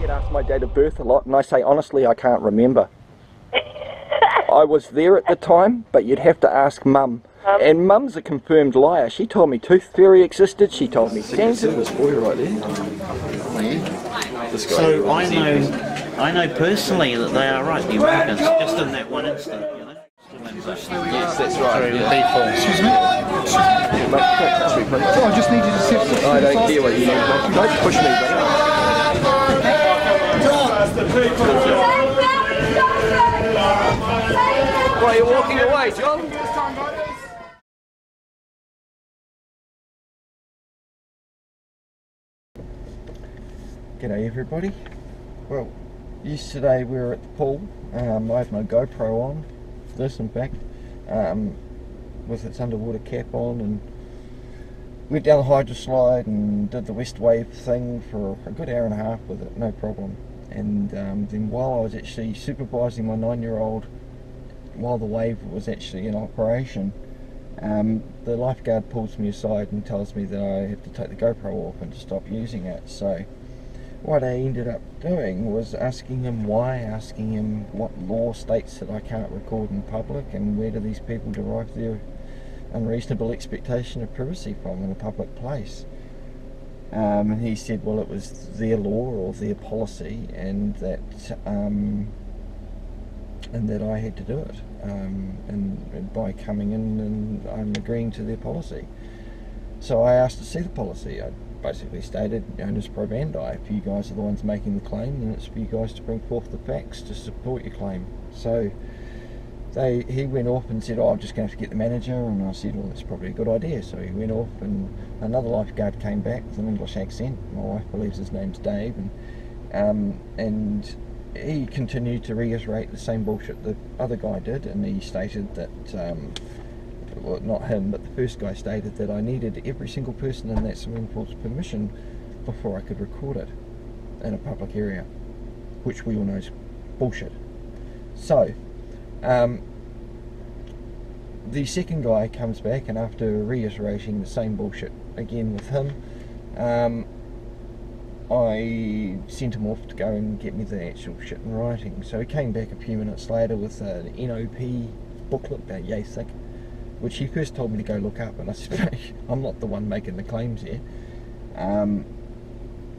get asked my date of birth a lot, and I say honestly I can't remember. I was there at the time, but you'd have to ask Mum. And Mum's a confirmed liar. She told me Tooth Fairy existed, she told me Santa. This boy right there. This guy. So I know personally that they are right, the Americans, just in that one instant, you know. Yes, that's right. Yeah. Excuse me? So I just need you to sit. I don't care what you do. Don't push me, buddy. Why are you walking away, John? G'day everybody. Well, yesterday we were at the pool. I had my GoPro on, this in fact, with its underwater cap on, and went down the hydro slide and did the Westwave thing for a good hour and a half with it, no problem. And then while I was actually supervising my 9-year-old, while the wave was actually in operation, the lifeguard pulls me aside and tells me that I have to take the GoPro off and to stop using it. So what I ended up doing was asking him why, asking him what law states that I can't record in public, and where do these people derive their unreasonable expectation of privacy from in a public place. And he said, well, it was their law or their policy, and that I had to do it, and by coming in and I'm agreeing to their policy. So I asked to see the policy. I basically stated, onus probandi, if you guys are the ones making the claim, then it's for you guys to bring forth the facts to support your claim. So he went off and said, oh, I'm just going to have to get the manager, and I said, well, that's probably a good idea. So he went off, and another lifeguard came back with an English accent. My wife believes his name's Dave, and he continued to reiterate the same bullshit the other guy did, and he stated that, well, not him, but the first guy stated that I needed every single person in that swimming pool's permission before I could record it in a public area, which we all know is bullshit. So the second guy comes back, and after reiterating the same bullshit again with him, I sent him off to go and get me the actual shit in writing. So he came back a few minutes later with an NOP booklet about yay thick, which he first told me to go look up, and I said, I'm not the one making the claims here.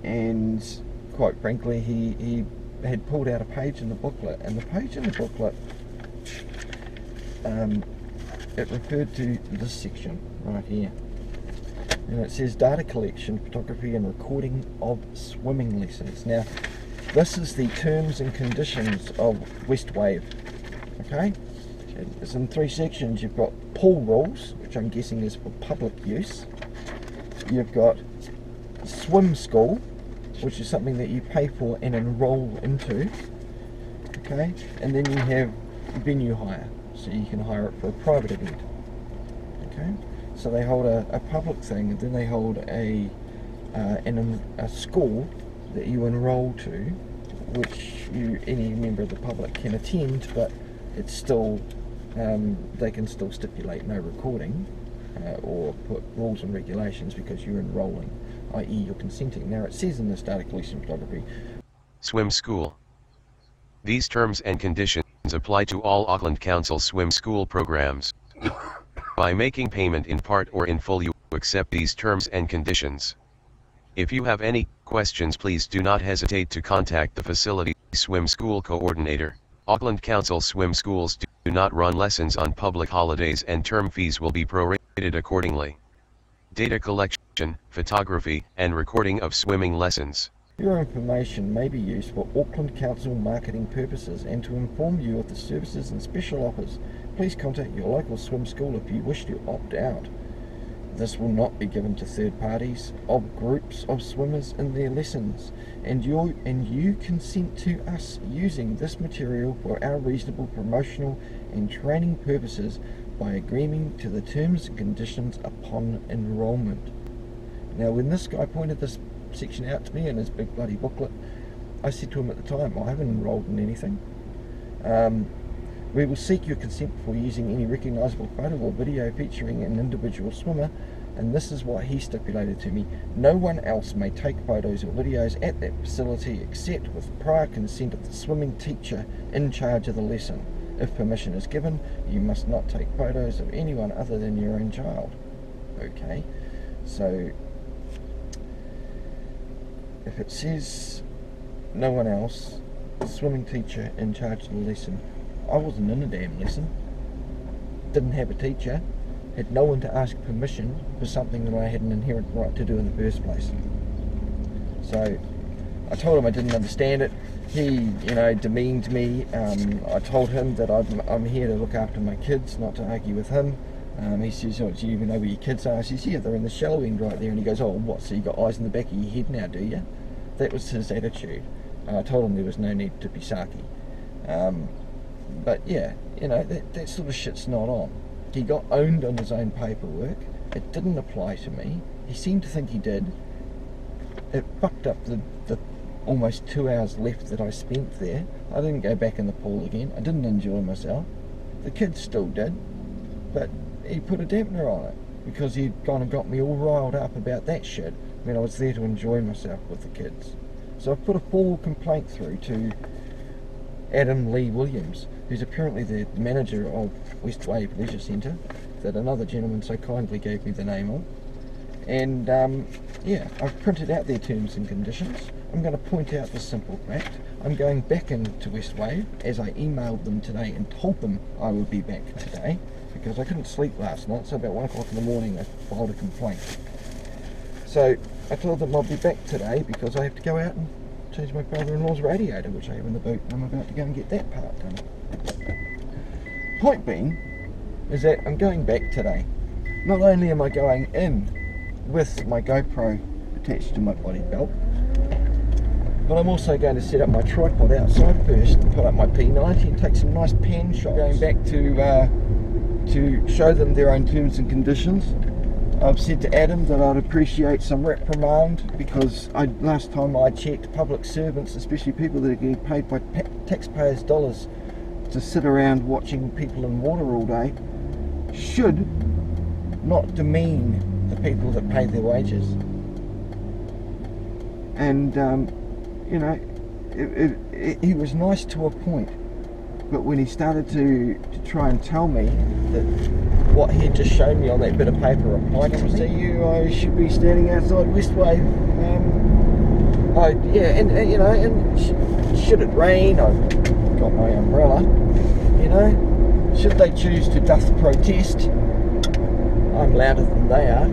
And quite frankly, he had pulled out a page in the booklet, and the page in the booklet, it referred to this section right here, and it says data collection, photography and recording of swimming lessons. Now this is the terms and conditions of Westwave, okay? It's in 3 sections. You've got pool rules, which I'm guessing is for public use. You've got swim school, which is something that you pay for and enroll into, okay? And then you have venue hire, so you can hire it for a private event, okay? So they hold a public thing, and then they hold a school that you enroll to, which any member of the public can attend, but it's still, they can still stipulate no recording or put rules and regulations because you're enrolling, i.e. you're consenting. Now it says in this data collection photography, swim school. These terms and conditions apply to all Auckland Council swim school programs. By making payment in part or in full, you accept these terms and conditions. If you have any questions, please do not hesitate to contact the facility swim school coordinator. Auckland Council swim schools do not run lessons on public holidays, and term fees will be prorated accordingly. Data collection, photography, and recording of swimming lessons. Your information may be used for Auckland Council marketing purposes and to inform you of the services and special offers. Please contact your local swim school if you wish to opt out. This will not be given to third parties of groups of swimmers in their lessons, and you consent to us using this material for our reasonable promotional and training purposes by agreeing to the terms and conditions upon enrolment. Now, when this guy pointed this section out to me in his big bloody booklet, I said to him at the time, I haven't enrolled in anything. We will seek your consent before using any recognisable photo or video featuring an individual swimmer and this is what he stipulated to me: no one else may take photos or videos at that facility except with prior consent of the swimming teacher in charge of the lesson. If permission is given, you must not take photos of anyone other than your own child. Okay, so if it says no one else, swimming teacher in charge of the lesson, I wasn't in a damn lesson, didn't have a teacher, had no one to ask permission for something that I had an inherent right to do in the first place. So I told him I didn't understand it. He, you know, demeaned me. I told him that I'm here to look after my kids, not to argue with him. He says, oh, do you even know where your kids are? I says, yeah, they're in the shallow end right there. And he goes, oh, what, so you got eyes in the back of your head now, do you? That was his attitude. I told him there was no need to be sarky. But yeah, you know, that sort of shit's not on. He got owned on his own paperwork. It didn't apply to me. He seemed to think he did. It fucked up the almost 2 hours left that I spent there. I didn't go back in the pool again. I didn't enjoy myself. The kids still did, but he put a dampener on it because he'd kind of got me all riled up about that shit when I was there to enjoy myself with the kids. So I put a formal complaint through to Adam Lee Williams, who's apparently the manager of Westwave Leisure Centre, that another gentleman so kindly gave me the name of. And yeah, I've printed out their terms and conditions. I'm going to point out the simple fact: I'm going back into Westwave, as I emailed them today and told them I would be back today, because I couldn't sleep last night, so about 1 o'clock in the morning I filed a complaint. So I told them I'll be back today because I have to go out and change my father-in-law's radiator, which I have in the boot, and I'm about to go and get that part done. Point being is that I'm going back today. Not only am I going in with my GoPro attached to my body belt, but I'm also going to set up my tripod outside first, put up my P90 and take some nice pan shots. Going back to show them their own terms and conditions. I've said to Adam that I'd appreciate some reprimand, because last time I checked, public servants, especially people that are getting paid by taxpayers' dollars to sit around watching people in water all day, should not demean the people that pay their wages. And you know, he was nice to a point, but when he started to try and tell me that what he had just shown me on that bit of paper applied to me, I should be standing outside Westwave. Yeah, and you know, and should it rain, I've got my umbrella. You know, should they choose to doth protest, I'm louder than they are.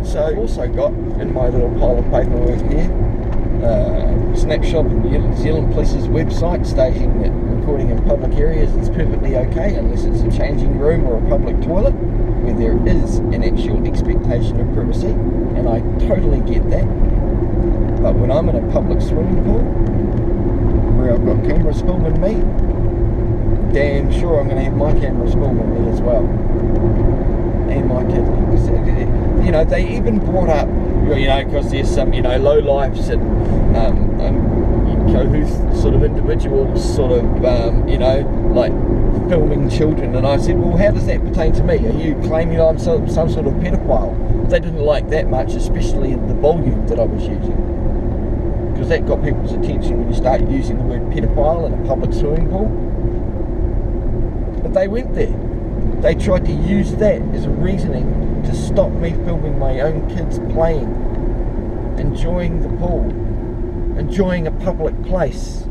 So I've also got in my little pile of paperwork here snapshot of the New Zealand Police's website stating that recording in public areas is perfectly okay unless it's a changing room or a public toilet where there is an actual expectation of privacy, and I totally get that. But when I'm in a public swimming pool where I've got cameras filming me, damn sure I'm going to have my cameras filming me as well, and my kid. You know, they even brought up, you know, because there's some, you know, low lifes and cahoots sort of individuals sort of, you know, like filming children, and I said, well, how does that pertain to me? Are you claiming I'm some sort of pedophile? They didn't like that much, especially the volume that I was using, because that got people's attention when you start using the word pedophile in a public swimming pool. But they went there. They tried to use that as a reasoning to stop me filming my own kids playing, enjoying the pool, enjoying a public place.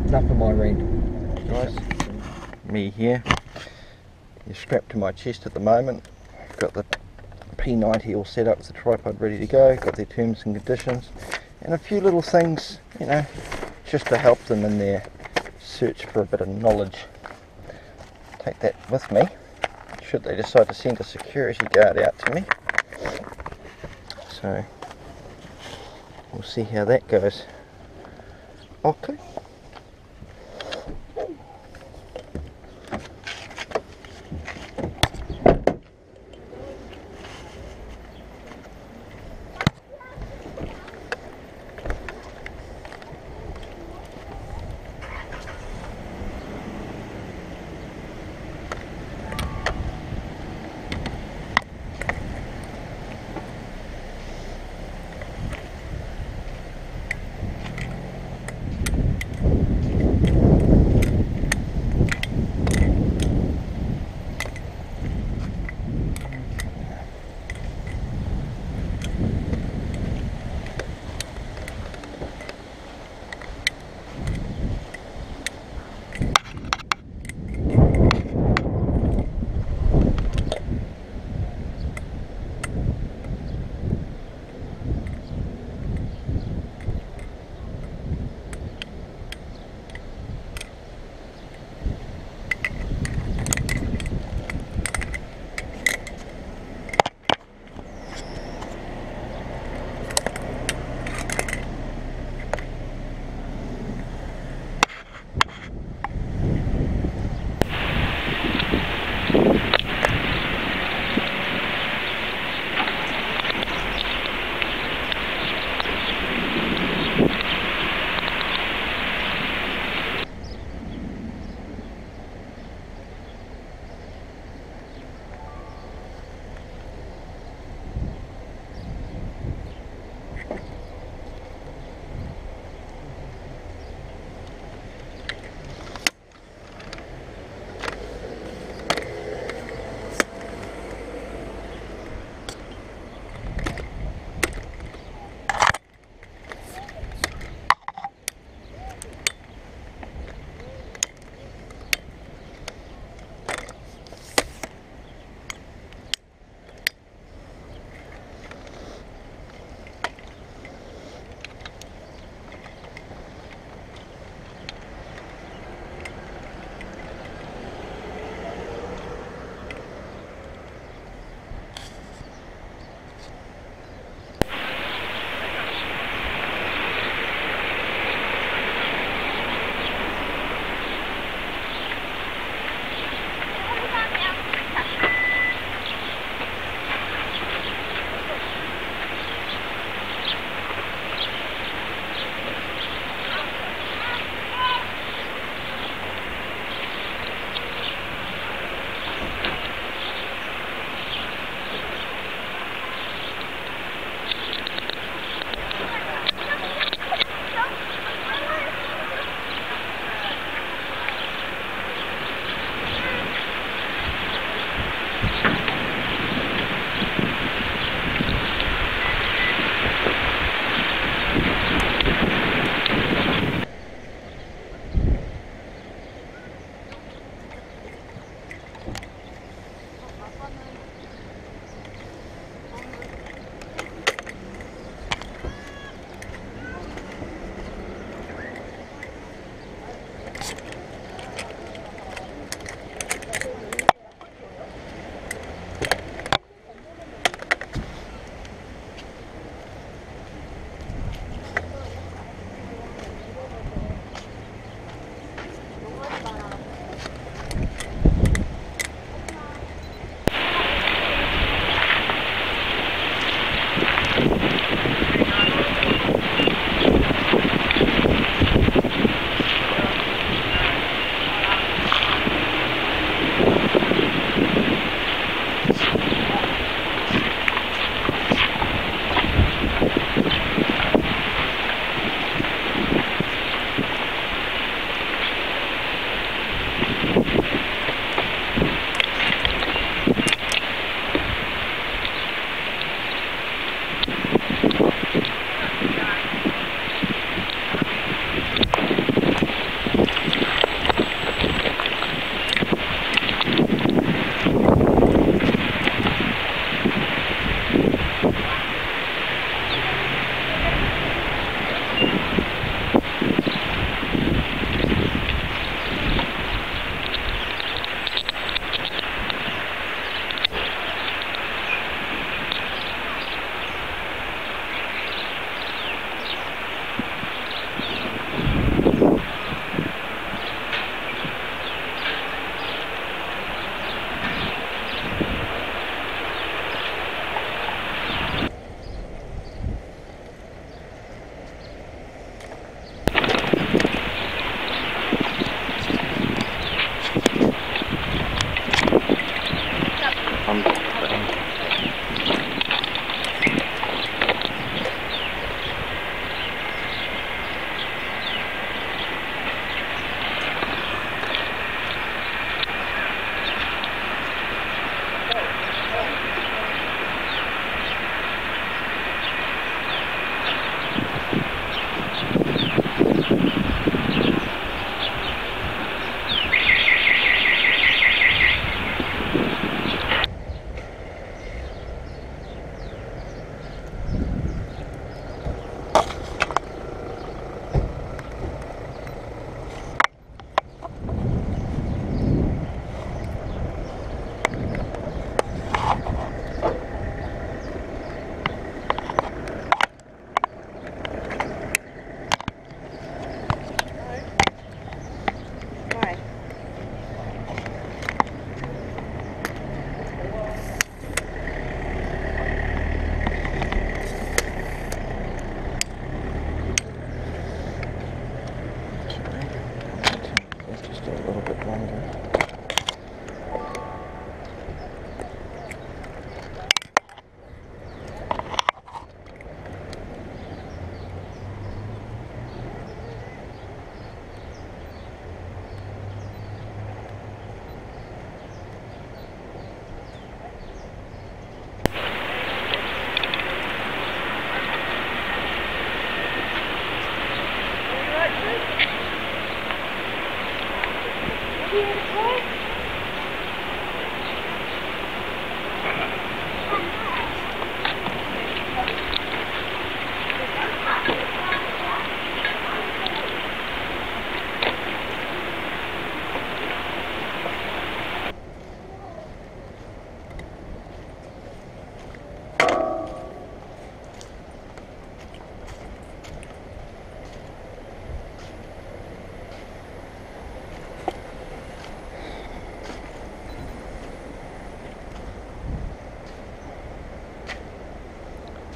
Enough of my rant, guys. Me here. You're strapped to my chest at the moment. Got the P90 all set up with the tripod ready to go. Got their terms and conditions, and a few little things, you know, just to help them in their search for a bit of knowledge. Take that with me should they decide to send a security guard out to me. So we'll see how that goes. Okay.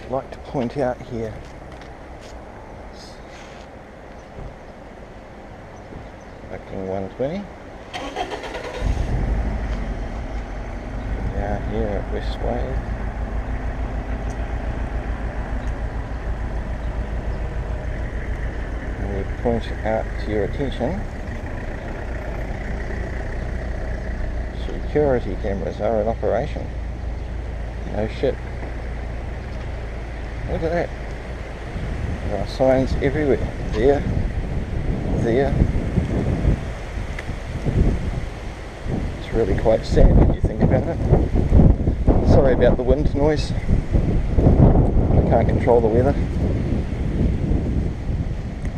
I'd like to point out here, opening 120. We are here at Westwave. And we point out to your attention, security cameras are in operation. No shit. Look at that. There are signs everywhere. There. It's really quite sad when you think about it. Sorry about the wind noise. I can't control the weather.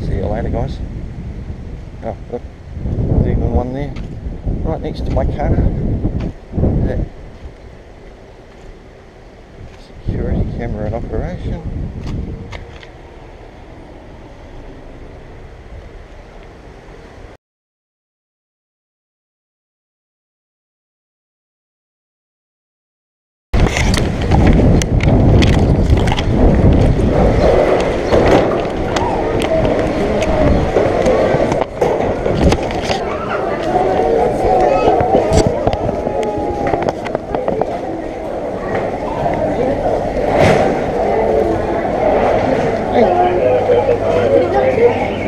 See you later, guys. Oh, look. There's even one there. Right next to my car. That security camera in operation.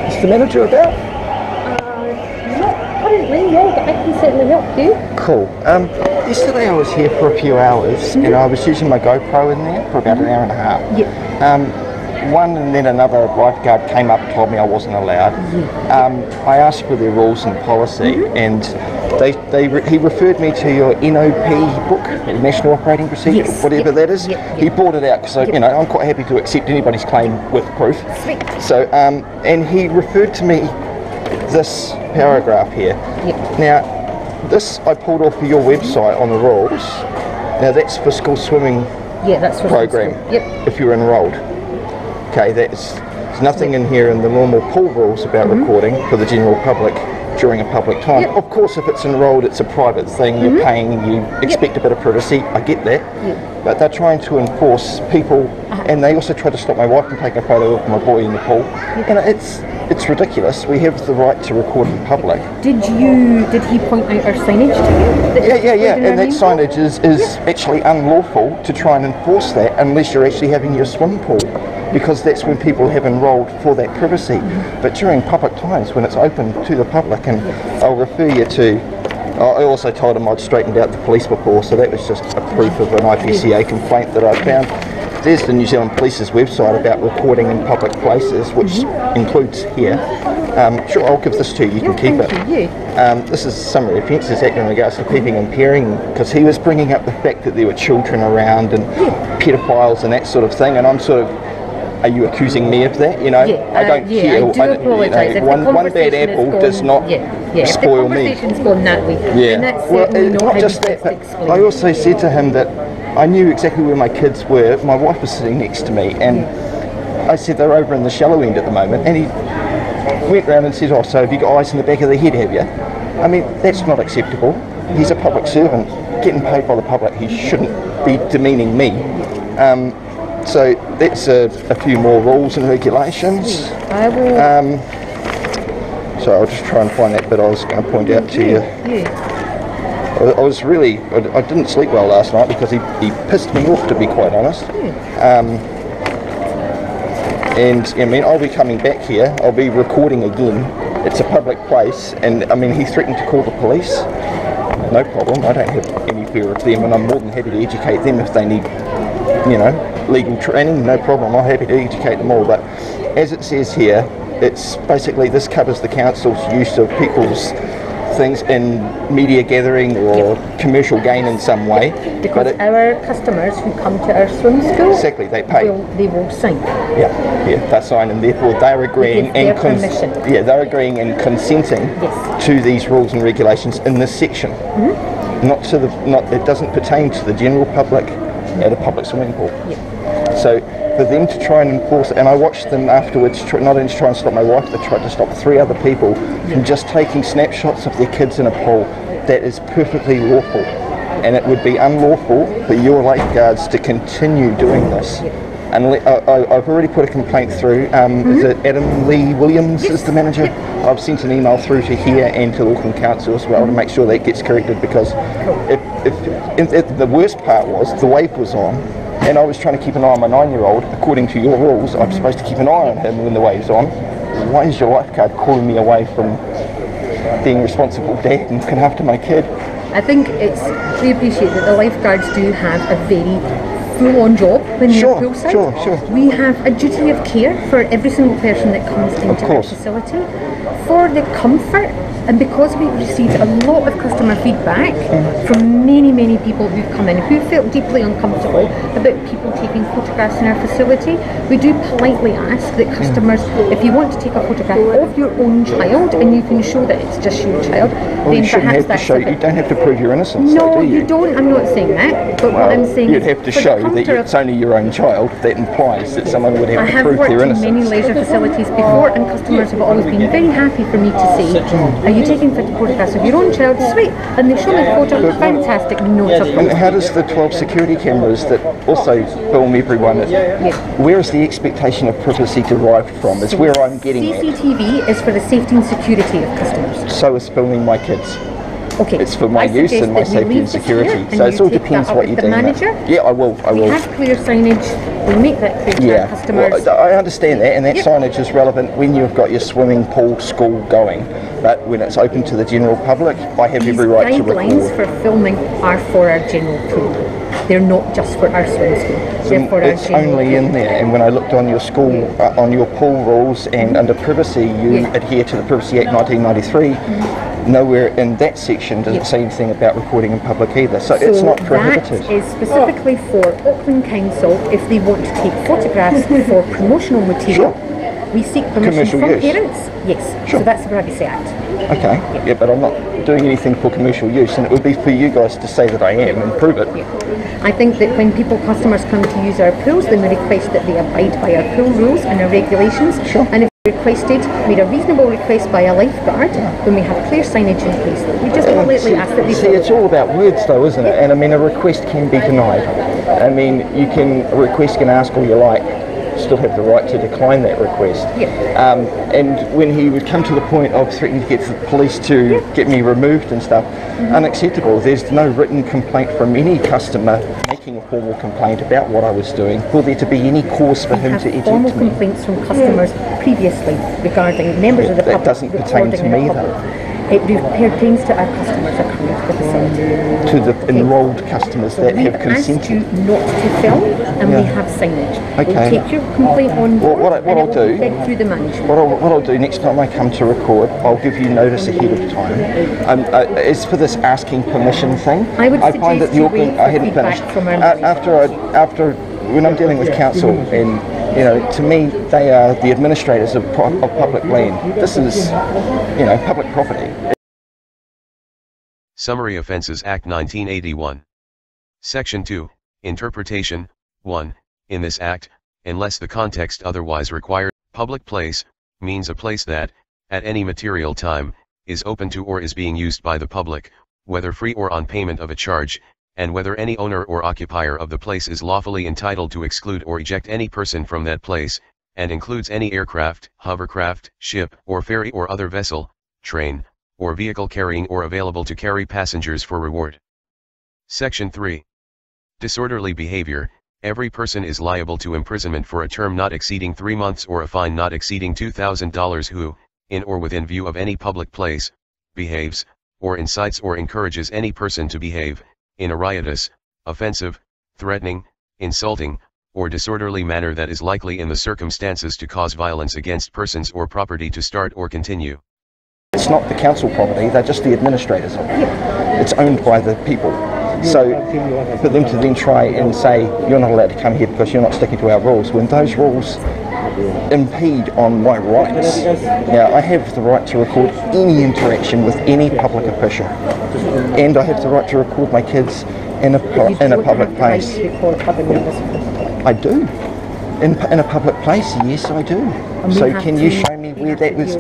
Is the manager about? Not currently, no, but I can certainly help you. Cool. Yesterday I was here for a few hours and I was using my GoPro in there for about an hour and a half. Yeah. One and then another lifeguard came up and told me I wasn't allowed. I asked for their rules and policy and he referred me to your NOP book, National Operating Procedure, Yes, whatever yep, that is. yep, yep. He brought it out because I'm quite happy to accept anybody's claim with proof. Sweet. So, and he referred to me this paragraph here. Yep. Now, this I pulled off of your website on the rules. Now that's for school swimming Yeah, that's for program. school. Yep. If you're enrolled. Okay, there's nothing in here in the normal pool rules about recording for the general public during a public time. Yep. Of course, if it's enrolled, it's a private thing. You're paying. You expect a bit of privacy. I get that. Yep. But they're trying to enforce people, and they also try to stop my wife from taking a photo of my boy in the pool. And it's ridiculous. We have the right to record in public. Did he point out our signage to you? Yeah. And that signage is actually unlawful to try and enforce that unless you're actually having your swim pool, because that's when people have enrolled for that privacy. But during public times, when it's open to the public, and I'll refer you to, I also told him I'd straightened out the police before, so that was just a proof of an IPCA complaint that I found. There's the New Zealand Police's website about recording in public places, which includes here. Sure, I'll give this to you, you can keep it. This is Summary Offences Act in regards to peeping and peering, because he was bringing up the fact that there were children around and pedophiles and that sort of thing, and I'm sort of, are you accusing me of that? I don't care. I do apologise. One bad apple does not spoil me. If the conversation's gone that way, then that's certainly not how just that, but I also said to him that I knew exactly where my kids were. My wife was sitting next to me, and I said they're over in the shallow end at the moment, and he went round and said, oh, so have you got eyes in the back of the head, have you? I mean, that's not acceptable. He's a public servant, getting paid by the public. He shouldn't be demeaning me. So that's a few more rules and regulations. I will. So I'll just try and find that bit I was going to point out to you. I was really, I didn't sleep well last night because he pissed me off, to be quite honest. And I mean, I'll be coming back here, I'll be recording again. It's a public place, and I mean, he threatened to call the police. No problem, I don't have any fear of them, and I'm more than happy to educate them if they need, legal training, no problem. I'm happy to educate them all. But as it says here, it's basically, this covers the council's use of people's things in media gathering or commercial gain in some way. Because our customers who come to our swim school, exactly, they pay. They will sign. Yeah, they sign, and therefore they're agreeing and they're agreeing and consenting to these rules and regulations in this section. It doesn't pertain to the general public at a public swimming pool. So for them to try and enforce it, and I watched them afterwards, not only to try and stop my wife, they tried to stop 3 other people from just taking snapshots of their kids in a pool. That is perfectly lawful, and it would be unlawful for your lifeguards to continue doing this. And I've already put a complaint through. Is it Adam Lee Williams is the manager? I've sent an email through to here and to Auckland Council as well to make sure that gets corrected, because if the worst part was the wave was on and I was trying to keep an eye on my 9-year-old, according to your rules, I'm supposed to keep an eye on him when the wave's on. Why is your lifeguard calling me away from being responsible dad and looking after my kid? I think we appreciate that the lifeguards do have a very full-on job when they're poolside. Sure. We have a duty of care for every single person that comes into our facility, for the comfort, and because we've received a lot of customer feedback from many people who've come in who felt deeply uncomfortable about people taking photographs in our facility, we do politely ask that customers, if you want to take a photograph of your own child and you can show that it's just your child, well, then you shouldn't perhaps have to show. You don't have to prove your innocence. No, though, do you don't. I'm not saying that. But what I'm saying you'd is, have to show that it's only your own child. That implies that someone would have to prove their innocence. I have worked in many leisure facilities before, and customers have always been very happy for me to say, "Are you taking photographs of your own child?" Sweet, and they show me the photo. Fantastic, no problem. And how does the 12 security cameras that also film everyone? Where is the expectation of privacy derived from? Is where I'm getting CCTV is for the safety and security of customers. So is filming my kids. Okay. It's for my use and my safety and security. So it all depends what you're doing. Yeah, I will. We have clear signage. We make that clear to our customers. Well, I understand that, and that signage is relevant when you've got your swimming pool school going. But when it's open to the general public, I have every right to record. Guidelines for filming are for our general pool. They're not just for our swim school. They're for it's only in there. And when I looked on your school, on your pool rules and under privacy, you adhere to the Privacy Act 1993. Nowhere in that section does it say anything about recording in public either. So it's not prohibited. That is specifically for Auckland Council if they want to take photographs for promotional material. We seek permission from parents. Yes. So that's the Privacy Act. Okay. Yeah, but I'm not doing anything for commercial use, and it would be for you guys to say that I am and prove it. I think that when customers come to use our pools, then we request that they abide by our pool rules and our regulations. And if made a reasonable request by a lifeguard, when we have clear signage in place, we just politely ask that they see, it's all about words though, isn't it? And I mean, a request can be denied. I mean, you can ask all you like, still have the right to decline that request. And when he would come to the point of threatening to get the police to get me removed and stuff, unacceptable. There's no written complaint from any customer making a formal complaint about what I was doing for there to be any cause for him to eject me. Formal complaints from customers previously regarding members of the public. That doesn't pertain to me though. It pertains to our customers that come into the facility. To the enrolled customers that have consented. We asked you not to film, and we have signage. Okay. We'll take your complaint on board, what I'll do, through the management. What I'll do next time I come to record, I'll give you notice ahead of time. As for this asking permission thing, I find that the Auckland, I hadn't finished. After when I'm dealing with council, and you know, to me they are the administrators of public land. This is, you know, public property. Summary Offences Act 1981. Section 2, Interpretation. 1. In this act, unless the context otherwise required, public place means a place that, at any material time, is open to or is being used by the public, whether free or on payment of a charge, and whether any owner or occupier of the place is lawfully entitled to exclude or eject any person from that place, and includes any aircraft, hovercraft, ship, or ferry or other vessel, train, or vehicle carrying or available to carry passengers for reward. Section 3. Disorderly behavior. Every person is liable to imprisonment for a term not exceeding 3 months or a fine not exceeding $2,000 who, in or within view of any public place, behaves, or incites or encourages any person to behave, in a riotous, offensive, threatening, insulting, or disorderly manner that is likely in the circumstances to cause violence against persons or property to start or continue. It's not the council property, they're just the administrators of it. It's owned by the people. So for them to then try and say, you're not allowed to come here because you're not sticking to our rules, when those rules impede on my rights. Now, I have the right to record any interaction with any public official, and I have the right to record my kids in a public place. I do. In a public place, yes, I do. So can you show me where that was?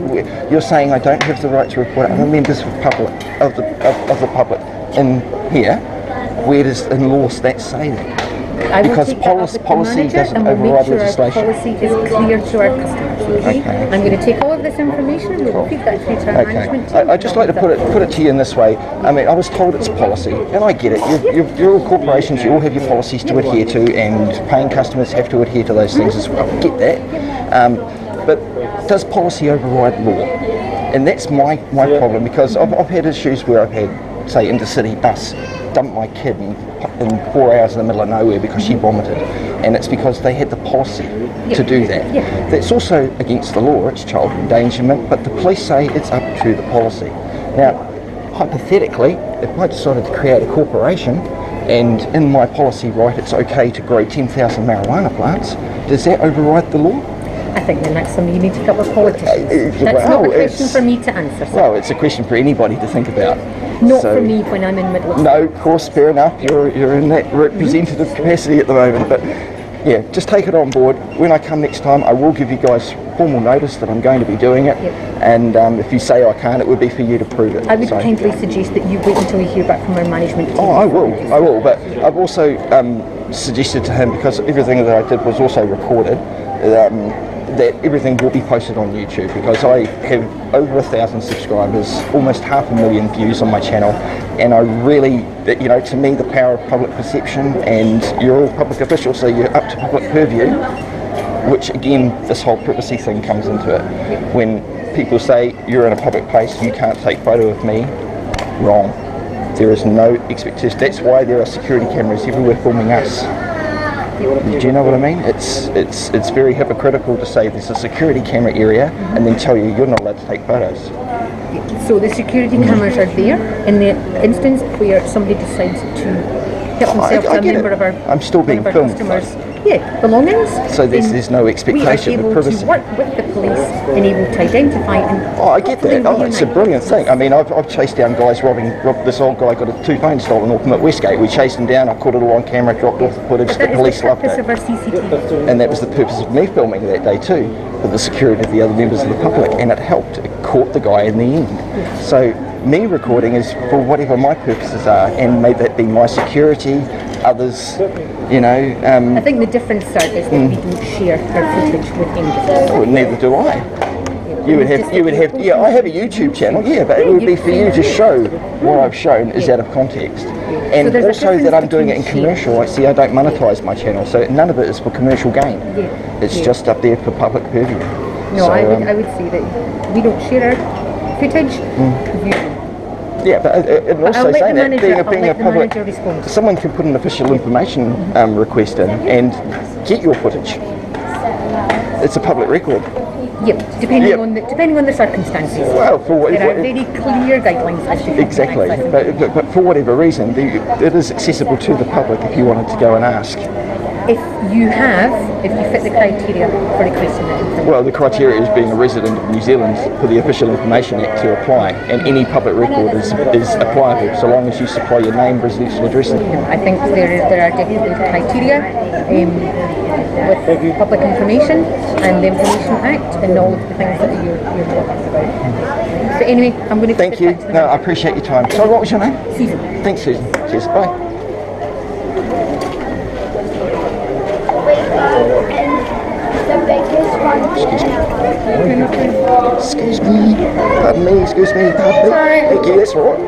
You're saying I don't have the right to record other members of the public in here. Where does in law that say that? I will Because take that up with the policy manager doesn't and we'll make override sure legislation. our policy is clear to our customers. Okay? Okay. I'm going to take all of this information and we'll feed that through to our management team. I'd just like to put it to you in this way. I mean, I was told it's policy, and I get it. You're all corporations, you all have your policies to adhere to, and paying customers have to adhere to those things as well. I get that. But does policy override law? And that's my problem, because I've had issues where I've had, say, intercity bus dump my kid in 4 hours in the middle of nowhere because she vomited, and it's because they had the policy to do that. That's also against the law. It's child endangerment, but the police say it's up to the policy. Now, hypothetically, if I decided to create a corporation and in my policy write it's okay to grow 10,000 marijuana plants, does that override the law? I think then that's something you need to take up with politicians. That's not a question for me to answer. So. Well, it's a question for anybody to think about. Not for me when I'm in middle of. No, of course, fair enough. You're in that representative capacity at the moment, but yeah, just take it on board. When I come next time, I will give you guys formal notice that I'm going to be doing it, and if you say I can't, it would be for you to prove it. I would kindly suggest that you wait until you hear back from our management team. Oh, I will, but I've also suggested to him, because everything that I did was also recorded, that everything will be posted on YouTube, because I have over 1,000 subscribers, almost 500,000 views on my channel, and I really, you know, to me the power of public perception, and you're all public officials, so you're up to public purview, which again, this whole privacy thing comes into it. When people say you're in a public place, you can't take photo of me, wrong. There is no expectation. That's why there are security cameras everywhere filming us. Do you know what I mean? It's very hypocritical to say there's a security camera area and then tell you you're not allowed to take photos. So the security cameras are there in the instance where somebody decides to help themselves to a member of our, I'm still being filmed, customers' belongings. So there's no expectation of privacy. We are able to work with the police and able to identify and I get that. Oh, it's a brilliant thing. I mean, I've chased down guys robbing. This old guy got 2 phones stolen off him at Westgate. We chased him down. I caught it all on camera, dropped off the footage. The police loved it. Of our CCTV. And that was the purpose of me filming that day too, for the security of the other members of the public, and it helped. It caught the guy in the end. So me recording is for whatever my purposes are, and may that be my security, others, you know. I think the difference, sir, is that we don't share our footage with anybody. Well, neither do I. You would have, yeah, I have a YouTube channel, yeah, but it would be for you to show what I've shown is out of context. And So also that I'm doing it in commercial. I don't monetize my channel, so none of it is for commercial gain. It's just up there for public purview. No, so, I would say that we don't share our footage. You do. Yeah, but and I'll also let saying the that manager- being I'll a let the public, manager respond. someone can put an official information request in and get your footage. It's a public record. Yep, depending on the circumstances. Well, there are very clear guidelines as to exactly, but for whatever reason, it is accessible to the public if you wanted to go and ask. If you fit the criteria for requesting that information. Well, the criteria is being a resident of New Zealand for the Official Information Act to apply, and any public record is applicable so long as you supply your name, residential address. I think there are definitely criteria with public information and the Information Act and all of the things that you're talking about. But anyway, I'm going to thank you. No, I appreciate your time. So, what was your name? Susan. Thanks, Susan. Cheers. Bye. Excuse me. Pardon me. Excuse me. Pardon me. Thank you. That's all right.